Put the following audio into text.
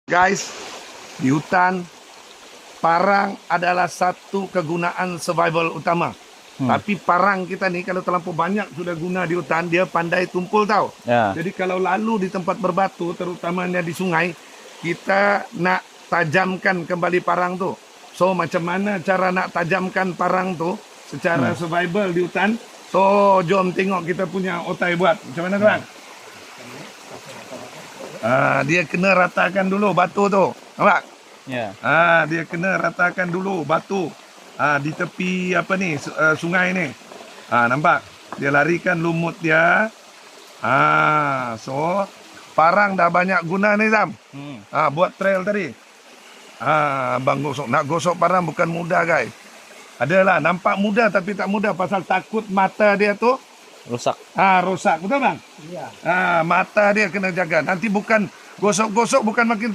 Guys, di hutan, parang adalah satu kegunaan survival utama. Tapi parang kita ni kalau terlampau banyak sudah guna di hutan, dia pandai tumpul tau. Ya. Jadi kalau lalu di tempat berbatu, terutamanya di sungai, kita nak tajamkan kembali parang tu. So macam mana cara nak tajamkan parang tu secara survival di hutan? So jom tengok kita punya otai buat. Macam mana tuan? Dia kena ratakan dulu batu tu. Nampak? Ya. Dia kena ratakan dulu batu. Di tepi apa ni sungai ni. Nampak? Dia larikan lumut dia. So parang dah banyak guna ni Zam. Buat trail tadi. Abang gosok. Nak gosok parang bukan mudah guys. Adalah nampak mudah tapi tak mudah pasal takut mata dia tu Rusak. rosak. Betul bang? Iya. Mata dia kena jaga. Nanti bukan gosok-gosok bukan makin